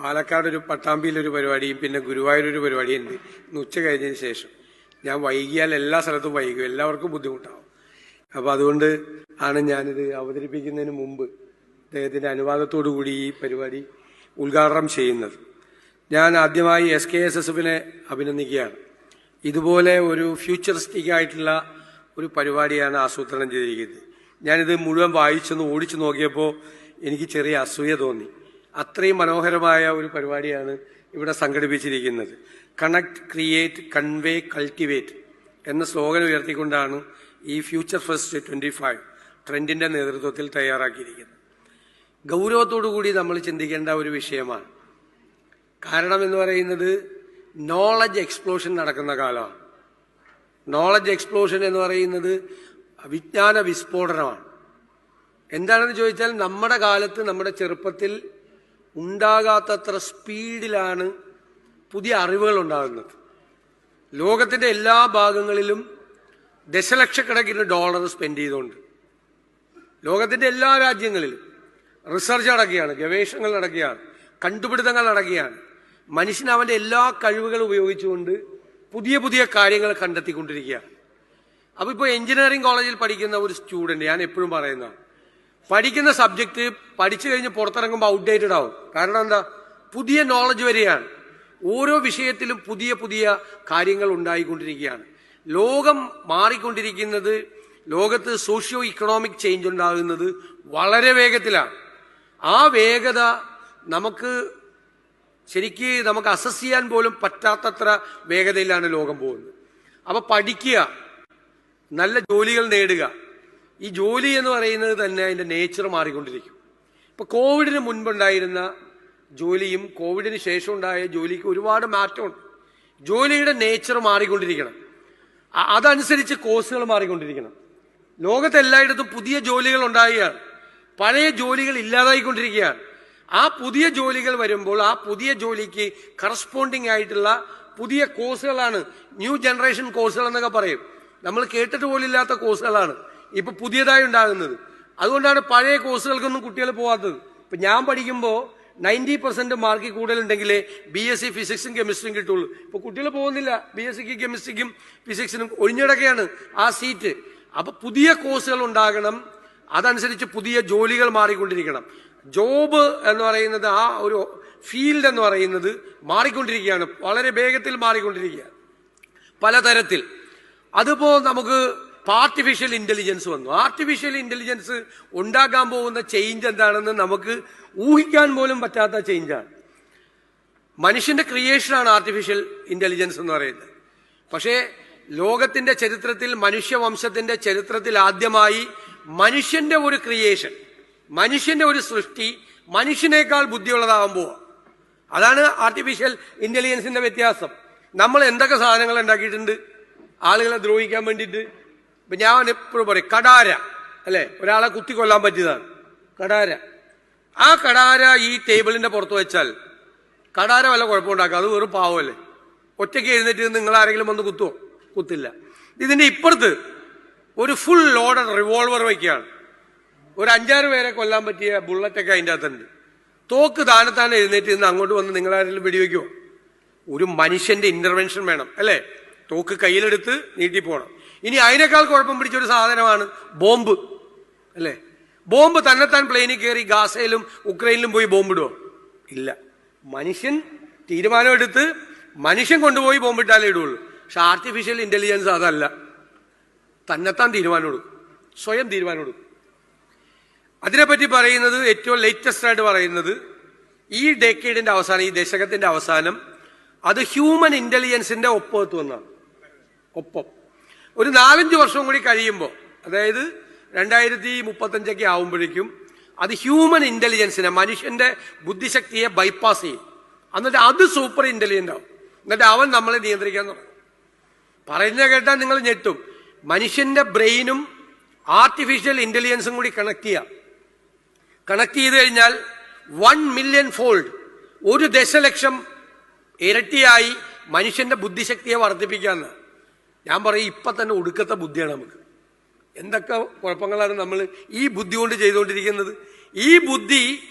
പാലക്കാട് ഒരു പട്ടാമ്പിയിലൊരു പരിപാടിയും പിന്നെ ഗുരുവായൂരൊരു പരിപാടിയും ഉണ്ട്. ഇന്ന് ഉച്ച കഴിഞ്ഞതിന് ശേഷം ഞാൻ വൈകിയാൽ എല്ലാ സ്ഥലത്തും വൈകും, എല്ലാവർക്കും ബുദ്ധിമുട്ടാവും. അപ്പോൾ അതുകൊണ്ട് ആണ് ഞാനിത് അവതരിപ്പിക്കുന്നതിന് മുമ്പ് അദ്ദേഹത്തിൻ്റെ അനുവാദത്തോടു കൂടി ഈ പരിപാടി ഉദ്ഘാടനം ചെയ്യുന്നത്. ഞാൻ ആദ്യമായി SKSSFനെ അഭിനന്ദിക്കുകയാണ്. ഇതുപോലെ ഒരു ഫ്യൂച്ചറിസ്റ്റിക് ആയിട്ടുള്ള ഒരു പരിപാടിയാണ് ആസൂത്രണം ചെയ്തിരിക്കുന്നത്. ഞാനിത് മുഴുവൻ വായിച്ചൊന്ന് ഓടിച്ചു നോക്കിയപ്പോൾ എനിക്ക് ചെറിയ അസൂയ തോന്നി. അത്രയും മനോഹരമായ ഒരു പരിപാടിയാണ് ഇവിടെ സംഘടിപ്പിച്ചിരിക്കുന്നത്. കണക്ട്, ക്രിയേറ്റ്, കൺവേ, കൾട്ടിവേറ്റ് എന്ന സ്ലോഗൻ ഉയർത്തിക്കൊണ്ടാണ് ഈ ഫ്യൂച്ചർ ഫസ്റ്റ് 25 ട്രെൻഡിന്റെ നേതൃത്വത്തിൽ തയ്യാറാക്കിയിരിക്കുന്നത്. ഗൗരവത്തോടുകൂടി നമ്മൾ ചിന്തിക്കേണ്ട ഒരു വിഷയമാണ്. കാരണം എന്ന് പറയുന്നത് നോളജ് എക്സ്പ്ലോഷൻ നടക്കുന്ന കാലമാണ്. നോളജ് എക്സ്പ്ലോഷൻ എന്ന് പറയുന്നത് വിജ്ഞാന വിസ്ഫോടനമാണ്. എന്താണെന്ന് ചോദിച്ചാൽ നമ്മുടെ കാലത്ത്, നമ്മുടെ ചെറുപ്പത്തിൽ ഉണ്ടാകാത്തത്ര സ്പീഡിലാണ് പുതിയ അറിവുകൾ ഉണ്ടാകുന്നത്. ലോകത്തിന്റെ എല്ലാ ഭാഗങ്ങളിലും ദശലക്ഷക്കണക്കിന് ഡോളർ സ്പെൻഡ് ചെയ്തുകൊണ്ട് ലോകത്തിന്റെ എല്ലാ രാജ്യങ്ങളിലും റിസർച്ച് നടക്കുകയാണ്, ഗവേഷണങ്ങൾ നടക്കുകയാണ്, കണ്ടുപിടുത്തങ്ങൾ നടക്കുകയാണ്. മനുഷ്യൻ അവന്റെ എല്ലാ കഴിവുകളും ഉപയോഗിച്ചുകൊണ്ട് പുതിയ പുതിയ കാര്യങ്ങൾ കണ്ടെത്തിക്കൊണ്ടിരിക്കുകയാണ്. അപ്പൊ ഇപ്പോൾ എഞ്ചിനീയറിംഗ് കോളേജിൽ പഠിക്കുന്ന ഒരു സ്റ്റുഡന്റ്, ഞാൻ എപ്പോഴും പറയുന്ന പഠിക്കുന്ന സബ്ജക്ട് പഠിച്ചു കഴിഞ്ഞ് പുറത്തിറങ്ങുമ്പോൾ ഔട്ട്ഡേറ്റഡ് ആവും. കാരണം എന്താ? പുതിയ നോളജ് വരികയാണ്. ഓരോ വിഷയത്തിലും പുതിയ പുതിയ കാര്യങ്ങൾ ഉണ്ടായിക്കൊണ്ടിരിക്കുകയാണ്. ലോകം മാറിക്കൊണ്ടിരിക്കുന്നത്, ലോകത്ത് സോഷ്യോ ഇക്കണോമിക് ചേഞ്ച് ഉണ്ടാകുന്നത് വളരെ വേഗത്തിലാണ്. ആ വേഗത നമുക്ക് അസസ് ചെയ്യാൻ പോലും പറ്റാത്തത്ര വേഗതയിലാണ് ലോകം പോകുന്നത്. അപ്പൊ പഠിക്കുക, നല്ല ജോലികൾ നേടുക. ഈ ജോലി എന്ന് പറയുന്നത് തന്നെ അതിന്റെ നേച്ചർ മാറിക്കൊണ്ടിരിക്കും. ഇപ്പൊ കോവിഡിന് മുൻപുണ്ടായിരുന്ന ജോലിയും കോവിഡിന് ശേഷം ഉണ്ടായ ജോലിക്ക് ഒരുപാട് മാറ്റമുണ്ട്. ജോലിയുടെ നേച്ചർ മാറിക്കൊണ്ടിരിക്കണം, അതനുസരിച്ച് കോഴ്സുകൾ മാറിക്കൊണ്ടിരിക്കണം. ലോകത്തെല്ലായിടത്തും പുതിയ ജോലികൾ ഉണ്ടാകുകയാണ്, പഴയ ജോലികൾ ഇല്ലാതായിക്കൊണ്ടിരിക്കുകയാണ്. ആ പുതിയ ജോലികൾ വരുമ്പോൾ ആ പുതിയ ജോലിക്ക് കറസ്പോണ്ടിങ് ആയിട്ടുള്ള പുതിയ കോഴ്സുകളാണ് ന്യൂ ജനറേഷൻ കോഴ്സുകൾ എന്നൊക്കെ പറയും. നമ്മൾ കേട്ടിട്ട് പോലില്ലാത്ത കോഴ്സുകളാണ് ഇപ്പൊ പുതിയതായി ഉണ്ടാകുന്നത്. അതുകൊണ്ടാണ് പഴയ കോഴ്സുകൾക്കൊന്നും കുട്ടികൾ പോകാത്തത്. ഇപ്പൊ ഞാൻ പഠിക്കുമ്പോൾ 90% മാർക്ക് കൂടുതലുണ്ടെങ്കിലേ BSc ഫിസിക്സും കെമിസ്ട്രിയും കിട്ടുള്ളൂ. ഇപ്പൊ കുട്ടികൾ പോകുന്നില്ല, BScക്ക് കെമിസ്ട്രിക്കും ഫിസിക്സിനും ഒഴിഞ്ഞിടക്കുകയാണ് ആ സീറ്റ്. അപ്പൊ പുതിയ കോഴ്സുകൾ ഉണ്ടാകണം, അതനുസരിച്ച് പുതിയ ജോലികൾ മാറിക്കൊണ്ടിരിക്കണം. ജോബ് എന്ന് പറയുന്നത്, ആ ഒരു ഫീൽഡ് എന്ന് പറയുന്നത് മാറിക്കൊണ്ടിരിക്കുകയാണ്, വളരെ വേഗത്തിൽ മാറിക്കൊണ്ടിരിക്കുകയാണ് പലതരത്തിൽ. അതിപ്പോ നമുക്ക് ആർട്ടിഫിഷ്യൽ ഇന്റലിജൻസ് വന്നു. ആർട്ടിഫിഷ്യൽ ഇന്റലിജൻസ് ഉണ്ടാക്കാൻ പോകുന്ന ചേഞ്ച് എന്താണെന്ന് നമുക്ക് ഊഹിക്കാൻ പോലും പറ്റാത്ത ചേഞ്ചാണ്. മനുഷ്യന്റെ ക്രിയേഷനാണ് ആർട്ടിഫിഷ്യൽ ഇന്റലിജൻസ് എന്ന് പറയുന്നത്. പക്ഷേ ലോകത്തിന്റെ ചരിത്രത്തിൽ, മനുഷ്യവംശത്തിന്റെ ചരിത്രത്തിൽ ആദ്യമായി മനുഷ്യന്റെ ഒരു ക്രിയേഷൻ, മനുഷ്യന്റെ ഒരു സൃഷ്ടി മനുഷ്യനേക്കാൾ ബുദ്ധിയുള്ളതാകാൻ പോവുക. അതാണ് ആർട്ടിഫിഷ്യൽ ഇന്റലിജൻസിന്റെ വ്യത്യാസം. നമ്മൾ എന്തൊക്കെ സാധനങ്ങൾ ഉണ്ടാക്കിയിട്ടുണ്ട് ആളുകളെ ദ്രോഹിക്കാൻ വേണ്ടിയിട്ട്. ഇപ്പൊ ഞാൻ എപ്പോഴും പറയും, കടാര അല്ലെ, ഒരാളെ കുത്തിക്കൊല്ലാൻ പറ്റിയതാണ് കടാര. ആ കടാര ഈ ടേബിളിന്റെ പുറത്ത് വെച്ചാൽ കടാര വല്ല കുഴപ്പമുണ്ടാക്കുക? അത് വെറും പാവമല്ലേ? ഒറ്റയ്ക്ക് എഴുന്നേറ്റ് നിങ്ങൾ ആരെങ്കിലും വന്ന് കുത്തുവോ? കുത്തില്ല. ഇതിന്റെ ഇപ്പുറത്ത് ഒരു ഫുൾ ലോഡഡ് റിവോൾവർ വയ്ക്കുകയാണ്. ഒരു 5-6 പേരെ കൊല്ലാൻ പറ്റിയ ബുള്ളറ്റൊക്കെ അതിൻ്റെ അകത്തുണ്ട്. തോക്ക് താനെ എഴുന്നേറ്റ് നിന്ന് അങ്ങോട്ട് വന്ന് നിങ്ങളാരെങ്കിലും വെടിവെക്കുമോ? ഒരു മനുഷ്യന്റെ ഇന്റർവെൻഷൻ വേണം അല്ലേ? തോക്ക് കയ്യിലെടുത്ത് നീട്ടിപ്പോണം. ഇനി അതിനേക്കാൾ കുഴപ്പം പിടിച്ചൊരു സാധനമാണ് ബോംബ് അല്ലേ? ബോംബ് തന്നെത്താൻ പ്ലെയിനിൽ കയറി ഗാസയിലും ഉക്രൈനിലും പോയി ബോംബിടുവോ? ഇല്ല. മനുഷ്യൻ തീരുമാനമെടുത്ത് മനുഷ്യൻ കൊണ്ടുപോയി ബോംബിട്ടാലേ ഇടുള്ളൂ. പക്ഷെ ആർട്ടിഫിഷ്യൽ ഇന്റലിജൻസ് അതല്ല, തന്നെത്താൻ തീരുമാനമെടുക്കും, സ്വയം തീരുമാനമെടുക്കും. അതിനെപ്പറ്റി പറയുന്നത്, ഏറ്റവും ലേറ്റസ്റ്റ് ആയിട്ട് പറയുന്നത്, ഈ ഡെക്കേഡിന്റെ അവസാനം, ഈ ദശകത്തിന്റെ അവസാനം അത് ഹ്യൂമൻ ഇന്റലിജൻസിന്റെ ഒപ്പം എത്തുമെന്നാണ്. ഒപ്പം ഒരു 4-5 വർഷം കൂടി കഴിയുമ്പോൾ, അതായത് 2035 ആവുമ്പോഴേക്കും അത് ഹ്യൂമൻ ഇന്റലിജൻസിനെ, മനുഷ്യന്റെ ബുദ്ധിശക്തിയെ ബൈപ്പാസ് ചെയ്യും. എന്നിട്ട് അത് സൂപ്പർ ഇന്റലിജന്റ് ആവും. എന്നിട്ട് അവൻ നമ്മളെ നിയന്ത്രിക്കാൻ തുടങ്ങും. പറയുന്നത് കേട്ടാൽ നിങ്ങൾ ഞെട്ടും. മനുഷ്യന്റെ ബ്രെയിനും ആർട്ടിഫിഷ്യൽ ഇന്റലിജൻസും കൂടി കണക്ട് ചെയ്ത് കഴിഞ്ഞാൽ 1 മില്യൺ ഫോൾഡ്, 1 ദശലക്ഷം ഇരട്ടിയായി മനുഷ്യന്റെ ബുദ്ധിശക്തിയെ വർദ്ധിപ്പിക്കാന്ന്. ഞാൻ പറയും, ഇപ്പൊ തന്നെ ഒടുക്കത്തെ ബുദ്ധിയാണ് നമുക്ക്. എന്തൊക്കെ കുഴപ്പങ്ങളാണ് നമ്മൾ ഈ ബുദ്ധി കൊണ്ട് ചെയ്തുകൊണ്ടിരിക്കുന്നത്. ഈ ബുദ്ധി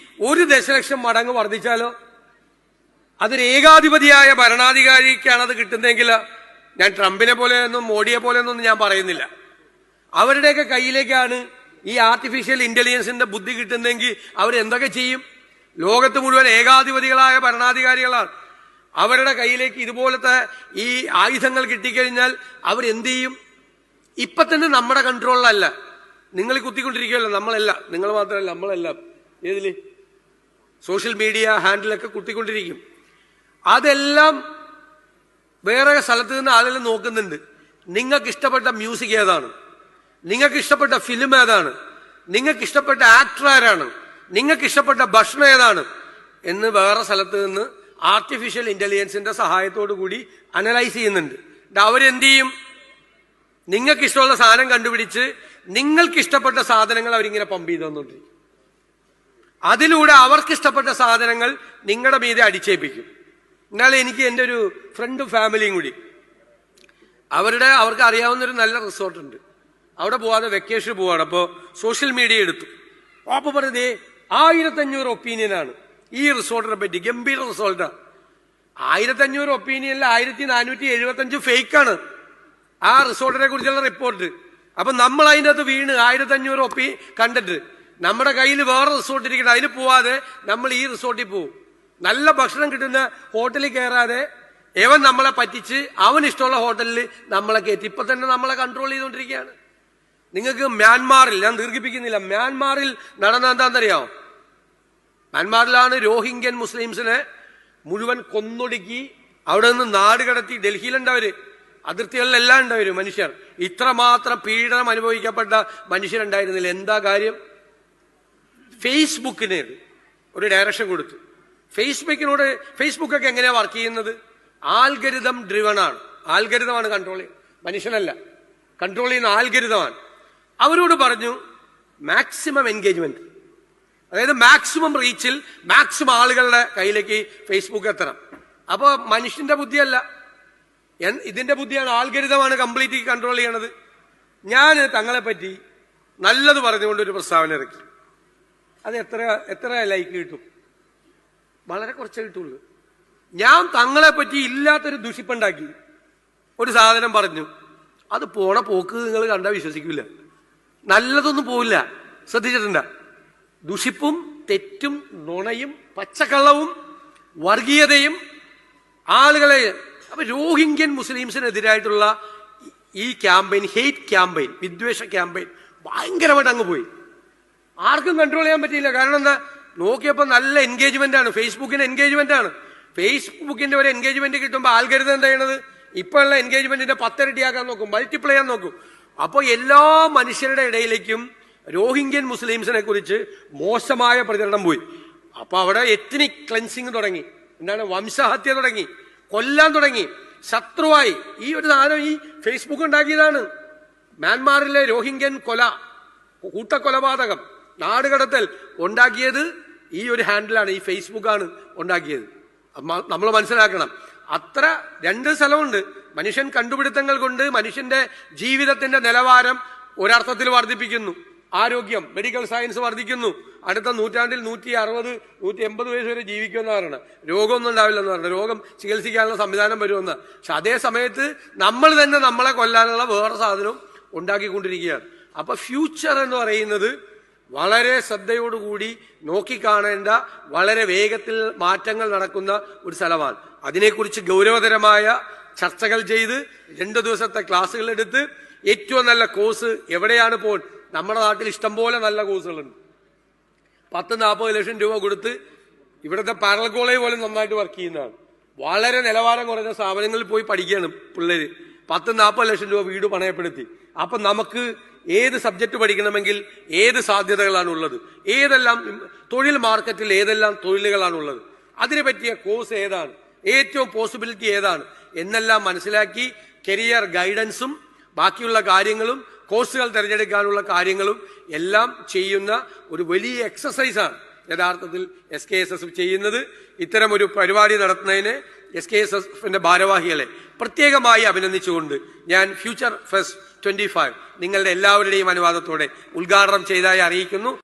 1 ദശലക്ഷം മടങ്ങ് വർദ്ധിച്ചാലോ അതൊരു ഏകാധിപതിയായ ഭരണാധികാരിക്കാണ് അത് കിട്ടുന്നതെങ്കിൽ, ഞാൻ ട്രംപിനെ പോലെയൊന്നും മോഡിയെ പോലെയൊന്നും ഞാൻ പറയുന്നില്ല, അവരുടെയൊക്കെ കയ്യിലേക്കാണ് ഈ ആർട്ടിഫിഷ്യൽ ഇന്റലിജൻസിന്റെ ബുദ്ധി കിട്ടുന്നെങ്കിൽ അവരെന്തൊക്കെ ചെയ്യും? ലോകത്ത് മുഴുവൻ ഏകാധിപതികളായ ഭരണാധികാരികളാണ്. അവരുടെ കയ്യിലേക്ക് ഇതുപോലത്തെ ഈ ആയുധങ്ങൾ കിട്ടിക്കഴിഞ്ഞാൽ അവരെന്ത് ചെയ്യും? ഇപ്പൊ തന്നെ നമ്മുടെ കൺട്രോളിലല്ല, നിങ്ങൾ കുത്തിക്കൊണ്ടിരിക്കുകയല്ലോ, നമ്മളല്ല, നിങ്ങൾ മാത്രമല്ല, നമ്മളെല്ലാം ഏതില് സോഷ്യൽ മീഡിയ ഹാൻഡിലൊക്കെ കുത്തിക്കൊണ്ടിരിക്കും. അതെല്ലാം വേറെ സ്ഥലത്ത് നിന്ന് ആളുകൾ നോക്കുന്നുണ്ട്. നിങ്ങൾക്ക് ഇഷ്ടപ്പെട്ട മ്യൂസിക് ഏതാണ്, നിങ്ങൾക്ക് ഇഷ്ടപ്പെട്ട ഫിലിം ഏതാണ്, നിങ്ങൾക്ക് ഇഷ്ടപ്പെട്ട ആക്ടർ ആരാണ്, നിങ്ങൾക്ക് ഇഷ്ടപ്പെട്ട ഭക്ഷണം ഏതാണ് എന്ന് വേറെ സ്ഥലത്ത് നിന്ന് ആർട്ടിഫിഷ്യൽ ഇന്റലിജൻസിന്റെ സഹായത്തോടു കൂടി അനലൈസ് ചെയ്യുന്നുണ്ട്. അവരെന്ത് ചെയ്യും? നിങ്ങൾക്ക് ഇഷ്ടമുള്ള സാധനം കണ്ടുപിടിച്ച് നിങ്ങൾക്ക് ഇഷ്ടപ്പെട്ട സാധനങ്ങൾ അവരിങ്ങനെ പമ്പ് ചെയ്ത് തന്നുകൊണ്ടിരിക്കും. അതിലൂടെ അവർക്ക് ഇഷ്ടപ്പെട്ട സാധനങ്ങൾ നിങ്ങളുടെ മീതെ അടിച്ചേൽപ്പിക്കും. എന്നാലും എനിക്ക് എൻ്റെ ഒരു ഫ്രണ്ടും ഫാമിലിയും കൂടി അവർക്ക് അറിയാവുന്നൊരു നല്ല റിസോർട്ടുണ്ട്, അവിടെ പോവാതെ വെക്കേഷൻ പോവാണ്. അപ്പോൾ സോഷ്യൽ മീഡിയ എടുത്തു. അപ്പോൾ പറഞ്ഞതേ 1500 ഒപ്പീനിയനാണ് ഈ റിസോർട്ടിനെ പറ്റി, ഗംഭീര റിസോർട്ടാണ്. 1500 ഒപ്പീനിയനിൽ 1475 ഫേക്കാണ് ആ റിസോർട്ടിനെ കുറിച്ചുള്ള റിപ്പോർട്ട്. അപ്പൊ നമ്മൾ അതിൻ്റെ അകത്ത് വീണ് 1500 കണ്ടിട്ട് നമ്മുടെ കയ്യിൽ വേറെ റിസോർട്ട് ഇരിക്കണം, അതിന് പോവാതെ നമ്മൾ ഈ റിസോർട്ടിൽ പോവും. നല്ല ഭക്ഷണം കിട്ടുന്ന ഹോട്ടലിൽ കയറാതെ എവൻ നമ്മളെ പറ്റിച്ച് അവൻ ഇഷ്ടമുള്ള ഹോട്ടലിൽ നമ്മളെ കയറ്റി ഇപ്പൊ തന്നെ നമ്മളെ കൺട്രോൾ ചെയ്തുകൊണ്ടിരിക്കുകയാണ്. നിങ്ങൾക്ക് മ്യാൻമാറിൽ, ഞാൻ ദീർഘിപ്പിക്കുന്നില്ല, മ്യാൻമാറിൽ നടന്ന എന്താണെന്നറിയാമോ? മ്യാൻമാറിലാണ് രോഹിംഗ്യൻ മുസ്ലിംസിനെ മുഴുവൻ കൊന്നൊടുക്കി അവിടെ നിന്ന് നാട് കടത്തി. ഡൽഹിയിലുണ്ടവര്, അതിർത്തികളിലെല്ലാം ഉണ്ടവര് മനുഷ്യർ. ഇത്രമാത്രം പീഡനം അനുഭവിക്കപ്പെട്ട മനുഷ്യരുണ്ടായിരുന്നില്ല. എന്താ കാര്യം? ഫേസ്ബുക്കിന് ഒരു ഡയറക്ഷൻ കൊടുത്തു. ഫേസ്ബുക്കൊക്കെ എങ്ങനെയാ വർക്ക് ചെയ്യുന്നത്? ആൽഗരിതം ഡ്രിവൺ ആണ്. ആൽഗരിതമാണ് കൺട്രോൾ ചെയ്യുന്നത്, മനുഷ്യനല്ല. കൺട്രോൾ ചെയ്യുന്ന ആൽഗരിതമാണ്. അവരോട് പറഞ്ഞു മാക്സിമം എൻഗേജ്മെന്റ്, അതായത് മാക്സിമം റീച്ചിൽ മാക്സിമം ആളുകളുടെ കയ്യിലേക്ക് ഫേസ്ബുക്ക് എത്തണം. അപ്പൊ മനുഷ്യന്റെ ബുദ്ധിയല്ല, ഇതിന്റെ ബുദ്ധിയാണ്, ആൽഗരിതമാണ് കംപ്ലീറ്റ് കൺട്രോൾ ചെയ്യണത്. ഞാൻ തങ്ങളെ പറ്റി നല്ലത് പറഞ്ഞുകൊണ്ട് ഒരു പ്രസ്താവന ഇറക്കി. അത് എത്ര ലൈക്ക് കിട്ടും? വളരെ കുറച്ചേ കിട്ടുള്ളൂ. ഞാൻ തങ്ങളെ പറ്റി ഇല്ലാത്തൊരു ദുഷിപ്പുണ്ടാക്കി ഒരു സാധനം പറഞ്ഞു, അത് പോണ പോക്ക് നിങ്ങൾ കണ്ടാൽ വിശ്വസിക്കില്ല. നല്ലതൊന്നും പോവില്ല. ശ്രദ്ധിച്ചിട്ടുണ്ട? ദുഷിപ്പും തെറ്റും നുണയും പച്ചക്കള്ളവും വർഗീയതയും ആളുകളെ. അപ്പൊ രോഹിംഗ്യൻ മുസ്ലിംസിനെതിരായിട്ടുള്ള ഈ ക്യാമ്പയിൻ, ഹെയ്റ്റ് ക്യാമ്പയിൻ, വിദ്വേഷ ക്യാമ്പയിൻ ഭയങ്കരമായിട്ട് അങ്ങ് പോയി. ആർക്കും കൺട്രോൾ ചെയ്യാൻ പറ്റിയില്ല. കാരണം എന്താ? നോക്കിയപ്പോൾ നല്ല എൻഗേജ്മെന്റ് ആണ്, ഫേസ്ബുക്കിന് എൻഗേജ്മെന്റ് ആണ്. ഫേസ്ബുക്കിന്റെ ഒരു എൻഗേജ്മെന്റ് കിട്ടുമ്പോൾ ആൽഗരിതം എന്താ ചെയ്യണത്? ഇപ്പൊ ഉള്ള എൻഗേജ്മെന്റിന്റെ 10 ഇരട്ടിയാക്കാൻ നോക്കും, മൾട്ടിപ്ലൈ ചെയ്യാൻ നോക്കും. അപ്പൊ എല്ലാ മനുഷ്യരുടെ ഇടയിലേക്കും രോഹിംഗ്യൻ മുസ്ലിംസിനെ കുറിച്ച് മോശമായ പ്രചരണം പോയി. അപ്പൊ അവിടെ എത്നിക് ക്ലെൻസിങ് തുടങ്ങി, എന്താണ്, വംശഹത്യ തുടങ്ങി, കൊല്ലാൻ തുടങ്ങി, ശത്രുവായി. ഈ ഒരു സാധനം ഈ ഫേസ്ബുക്ക് ഉണ്ടാക്കിയതാണ്. മ്യാൻമാറിലെ രോഹിംഗ്യൻ കൂട്ടക്കൊലപാതകം, നാടുകടത്തൽ ഉണ്ടാക്കിയത് ഈ ഒരു ഹാൻഡിലാണ്, ഈ ഫേസ്ബുക്കാണ് ഉണ്ടാക്കിയത്. നമ്മൾ മനസ്സിലാക്കണം. അത്ര 2 സ്ഥലമുണ്ട്. മനുഷ്യൻ കണ്ടുപിടുത്തങ്ങൾ കൊണ്ട് മനുഷ്യന്റെ ജീവിതത്തിന്റെ നിലവാരം ഒരർത്ഥത്തിൽ വർദ്ധിപ്പിക്കുന്നു. ആരോഗ്യം, മെഡിക്കൽ സയൻസ് വർദ്ധിക്കുന്നു. അടുത്ത നൂറ്റാണ്ടിൽ 160, 180 വയസ്സ് വരെ ജീവിക്കുമെന്ന് പറയണം. രോഗമൊന്നും ഉണ്ടാവില്ലെന്ന് പറയണം. രോഗം ചികിത്സിക്കാനുള്ള സംവിധാനം വരുമെന്ന്. പക്ഷെ അതേ സമയത്ത് നമ്മൾ തന്നെ നമ്മളെ കൊല്ലാനുള്ള വേറെ സാധനം ഉണ്ടാക്കിക്കൊണ്ടിരിക്കുകയാണ്. അപ്പൊ ഫ്യൂച്ചർ എന്ന് പറയുന്നത് വളരെ ശ്രദ്ധയോടുകൂടി നോക്കിക്കാണേണ്ട, വളരെ വേഗത്തിൽ മാറ്റങ്ങൾ നടക്കുന്ന ഒരു സ്ഥലമാണ്. അതിനെക്കുറിച്ച് ഗൗരവതരമായ ചർച്ചകൾ ചെയ്ത് 2 ദിവസത്തെ ക്ലാസ്സുകൾ എടുത്ത് ഏറ്റവും നല്ല കോഴ്സ് എവിടെയാണ് പോൺ. നമ്മുടെ നാട്ടിൽ ഇഷ്ടംപോലെ നല്ല കോഴ്സുകളുണ്ട്. 10-40 ലക്ഷം രൂപ കൊടുത്ത് ഇവിടുത്തെ പാരലൽ കോളേജ് പോലും നന്നായിട്ട് വർക്ക് ചെയ്യുന്നതാണ്. വളരെ നിലവാരം കുറഞ്ഞ സ്ഥാപനങ്ങളിൽ പോയി പഠിക്കുകയാണ് പിള്ളേര്. 10-40 ലക്ഷം രൂപ വീട് പണയപ്പെടുത്തി. അപ്പൊ നമുക്ക് ഏത് സബ്ജക്ട് പഠിക്കണമെങ്കിൽ ഏത് സാധ്യതകളാണ് ഉള്ളത്, ഏതെല്ലാം തൊഴിൽ മാർക്കറ്റിൽ ഏതെല്ലാം തൊഴിലുകളാണുള്ളത്, അതിനെ പറ്റിയ കോഴ്സ് ഏതാണ്, ഏറ്റവും പോസിബിലിറ്റി ഏതാണ് എന്നെല്ലാം മനസ്സിലാക്കി കരിയർ ഗൈഡൻസും ബാക്കിയുള്ള കാര്യങ്ങളും കോഴ്സുകൾ തിരഞ്ഞെടുക്കാനുള്ള കാര്യങ്ങളും എല്ലാം ചെയ്യുന്ന ഒരു വലിയ എക്സസൈസാണ് യഥാർത്ഥത്തിൽ SKSS ചെയ്യുന്നത്. ഇത്തരമൊരു പരിപാടി നടത്തുന്നതിന് SKSSന്റെ ഭാരവാഹികളെ പ്രത്യേകമായി അഭിനന്ദിച്ചുകൊണ്ട് ഞാൻ ഫ്യൂച്ചർ ഫെസ്റ്റ് 25 നിങ്ങളുടെ എല്ലാവരുടെയും അനുവാദത്തോടെ ഉദ്ഘാടനം ചെയ്തതായി അറിയിക്കുന്നു.